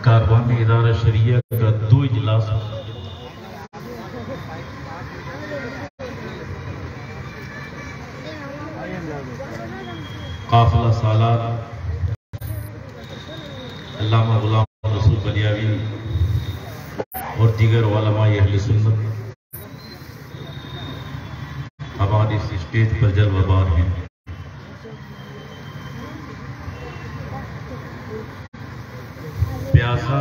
कारवान इदारा शरिया का 2 इजलास काफिला सालार अल्लामा गुलाम रसूल बलियावी और दीगर उलमा अहले सुन्नत हमारे इस स्टेज पर जलवाबार हैं। प्यासा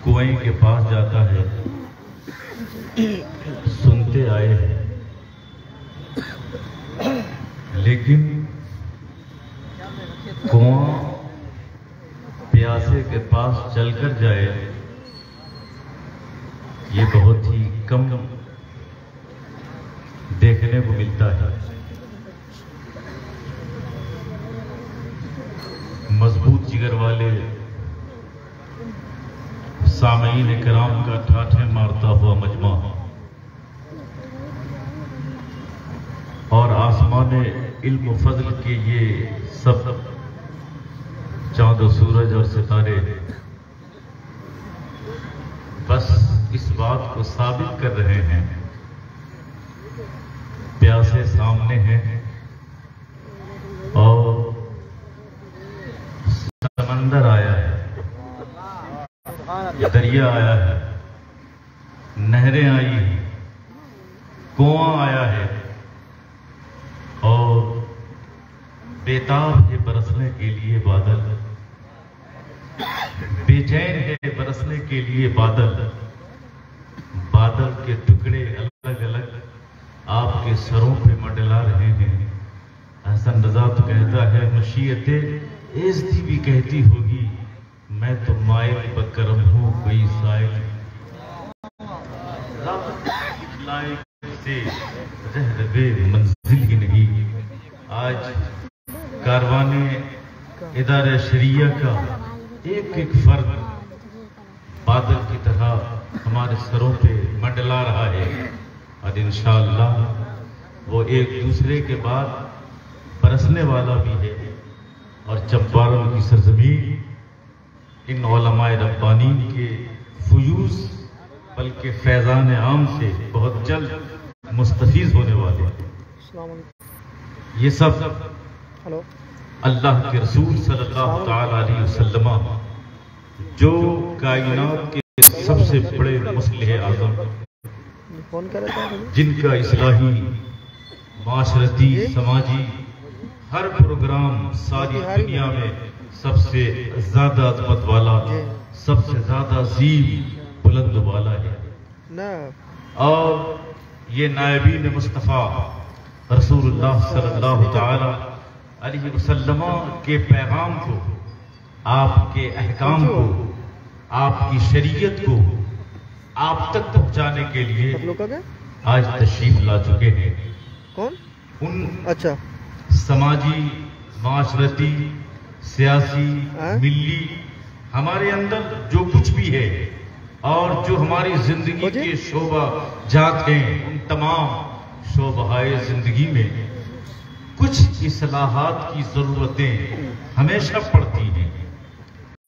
कुएं के पास जाता है, सुनते आए हैं, लेकिन कुआं प्यासे के पास चलकर जाए ये बहुत ही कम देखने को मिलता है। मजबूत जिगर वाले सामईन किराम का ठाठे मारता हुआ मजमा और आसमान इल्म फजल के ये सब चांद और सूरज और सितारे बस इस बात को साबित कर रहे हैं प्यासे सामने हैं और समंदर आया है, दरिया आया है, नहरें आई हैं, कुआं आया है और बेताब है बरसने के लिए बादल, बेचैन है बरसने के लिए बादल। बादल के टुकड़े अलग अलग आपके सरों पे मंडला रहे हैं। हसन रजा तो कहता है मशीयते एज़दी भी कहती होगी मैं तो माइल बकरम हूँ कोई साइल से रहरबे मंजिल ही नहीं। आज कारवाने इदारा शरिया का एक एक फर्द बादल की तरह हमारे सरों पे मंडला रहा है और इंशाअल्लाह वो एक दूसरे के बाद बरसने वाला भी है। और चंपारण की सरजमीन इन उलमाए रब्बानी के फयूज बल्कि फैजान आम से बहुत जल्द मुस्तफीज होने वाले हैं। ये सब अल्लाह के रसूल सल्लल्लाहु तआला अलैहि वसल्लम जो कायनात के सबसे बड़े मुस्लिह आज़म जिनका इस्लाही माशरती समाजी हर प्रोग्राम सारी दुनिया में सबसे ज्यादा अज़मत वाला सबसे ज्यादा अज़ीम बुलंद वाला है और ये नायबीन मुस्तफ़ा रसूलुल्लाह सल्लल्लाहु तआला अलैहि वसल्लम के पैगाम को, आपके अहकाम को, आपकी शरीयत को आप तक पहुंचाने के लिए आज तशरीफ ला चुके हैं। कौन? उन अच्छा समाजी, माशरती, सियासी, मिली हमारे अंदर जो कुछ भी है और जो हमारी जिंदगी के शोभा जात हैं उन तमाम शोभाए जिंदगी में कुछ इस्लाहात की जरूरतें हमेशा पड़ती हैं।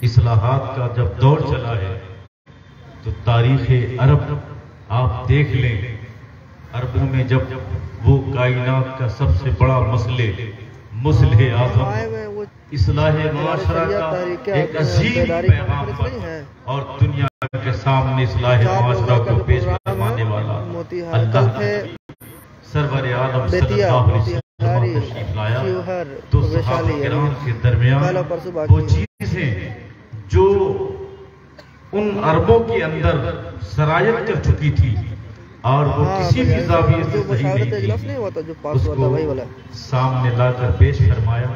इस्लाहात का जब दौर चला है तो तारीख़ अरब आप देख लें, अरबों में जब वो कायनात का सबसे बड़ा मुस्लिह आज़म इस्लाह माशरा का एक अजीम पैगाम पर और दुनिया के सामने इस्लाह माशरा को पेश करवाने वाला अल्लाह सरवर आलम सल्लल्लाहु अलैहि वसल्लम तशरीफ लाया तो सहाबा किराम के दरमियान वो चीजें जो उन अरबों के अंदर सरायत कर चुकी थी और वो किसी भी ज़ाविये से सही नहीं थी, उसको सामने लाकर पेश फरमाया।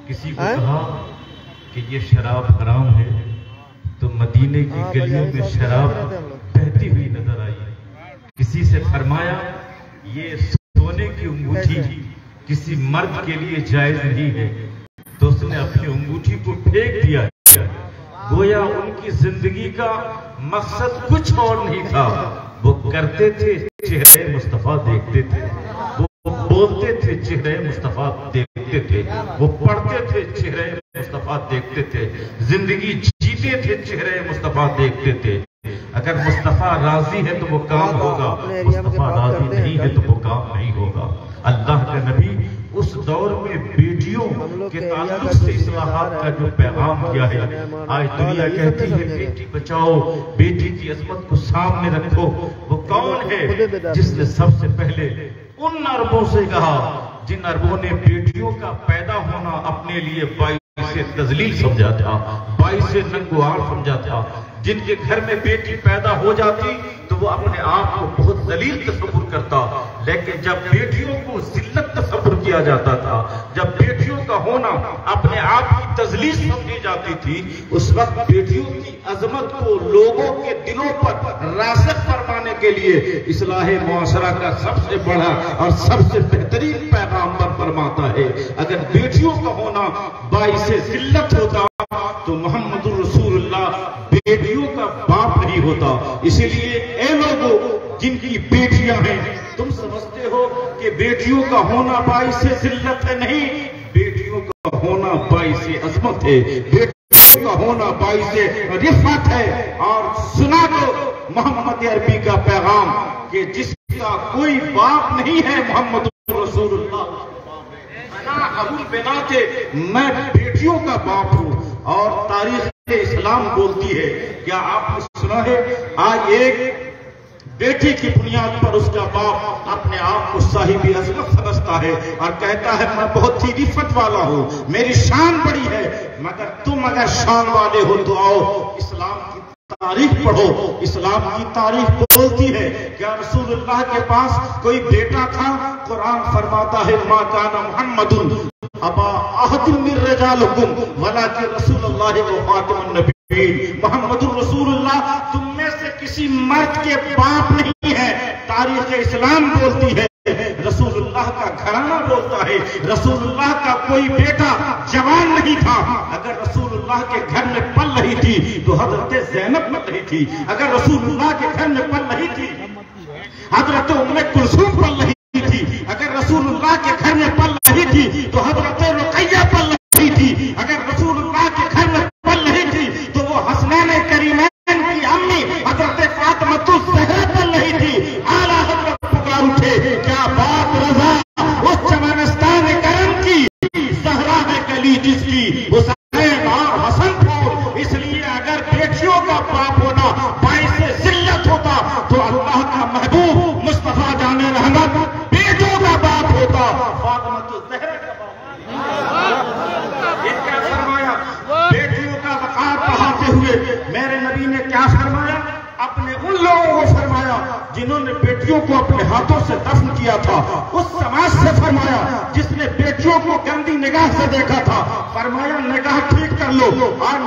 किसी को कहा कि ये शराब हराम है तो मदीने की गलियों में शराब बहती हुई नजर आई। किसी से फरमाया ये सोने की अंगूठी किसी मर्द के लिए जायज नहीं है तो उसने अपनी अंगूठी को फेंक दिया। गोया उनकी जिंदगी का मकसद कुछ और नहीं था, वो करते थे चेहरे मुस्तफा देखते थे, वो बोलते थे चेहरे मुस्तफा देखते थे, वो पढ़ते थे चेहरे मुस्तफा मुस्तफा देखते थे, जिंदगी जीते थे, चेहरे मुस्तफा देखते थे। अगर मुस्तफा राजी है तो वो काम होगा, मुस्तफा राजी नहीं है तो वो काम नहीं होगा। अल्लाह का नबी उस दौर में बेटियों के ताल्लुक से इस्लाहात का जो पैगाम किया है, आज दुनिया कहती है बेटी बचाओ, बेटी की अजमत को सामने रखो। वो कौन है जिसने सबसे पहले उन अरबों से कहा जिन अरबों ने बेटियों का पैदा होना अपने लिए बाइसे तजलील समझा था, बाइसे नंगुआर समझा था। जिनके घर में बेटी पैदा हो जाती तो वो अपने आप को बहुत जलील तस्वुर करता, लेकिन जब बेटियों को जिल्लत तस्वुर किया जाता था, जब बेटियों का होना अपने आप की तजलील समझी जाती थी, उस वक्त बेटियों की अजमत को लोगों के दिलों पर रासिख फरमाने के लिए इस्लाह मुआशरा का सबसे बड़ा और सबसे बेहतरीन पैगाम्बर फरमाता है, अगर बेटियों का होना बाइसे जिल्लत होता तो मोहम्मदुर रसूलुल्लाह बेटियों का बाप नहीं होता। इसीलिए ए लोगों जिनकी बेटियां हैं, तुम समझते हो कि बेटियों का होना बाइसे जिल्लत है? नहीं, बेटियों का होना बाइसे अजमत है, बेटियों का होना बाइसे रिफत है। और सुना दो मोहम्मद अरबी का पैगाम कि जिसका कोई बाप नहीं है मोहम्मद रसूलुल्लाह, मैं बेटियों का बाप हूं। और तारीख इस्लाम बोलती है, क्या आपने सुना है आज एक बेटी की बुनियाद पर उसका बाप अपने आप को साहिबी अजमत समझता है और कहता है मैं बहुत ही रिफत वाला हूं, मेरी शान बड़ी है। मगर तुम अगर शान वाले हो तो आओ इस्लाम की तारीख पढ़ो। इस्लाम की तारीख बोलती है क्या रसूलुल्लाह के पास कोई बेटा था? कुरान फरमाता है मा काना मुहम्मदुन अबा अहदिन मिन रिजालिकुम वलाकिन रसूलुल्लाह व खातिमुन नबिय्यीन। मुहम्मदुर रसूलुल्लाह तुम में से किसी मर्द के बाप नहीं है। तारीख इस्लाम बोलती है, रसूलुल्लाह का घराना बोलता है, रसूलुल्लाह का कोई बेटा जवान नहीं था। अगर रसूलुल्लाह के घर में पल रही थी तो हजरत ज़ैनब पल रही थी, अगर रसूलुल्लाह के घर में पल रही थी हजरत उम्मे कुलसूम पल रही थी, अगर रसूलुल्लाह के घर में पल रही थी तो हजरत रुकैया पल रही थी, अगर रसूलुल्लाह के घर में पल रही थी तो वो हसनैन करीमैन की अम्मी हजरत फातिमा ज़हरा पल रही थी। आला हजरत पुकार उठे, क्या बात रज़ा उस चमनस्तान करम की, ज़हरा है कली जिसकी हुसैन और हसन को। इसलिए अगर बेटियों का बाप होना बाइसे जिल्लत होता तो अल्लाह का महबूब मुस्तफा जाने रहमत बेटों का बाप होता, फातिमा ज़हरा का बाप। ये क्या फरमाया? बेटियों का वक़ार बढ़ाते हुए मेरे नबी ने क्या फरमाया? अपने उन लोगों को फरमाया जिन्होंने बेटियों को अपने हाथों से दफन किया था, उस समाज से फरमाया जिसने बेटियों को गंदी निगाह से देखा था, फरमाया निगाह ठीक कर लो और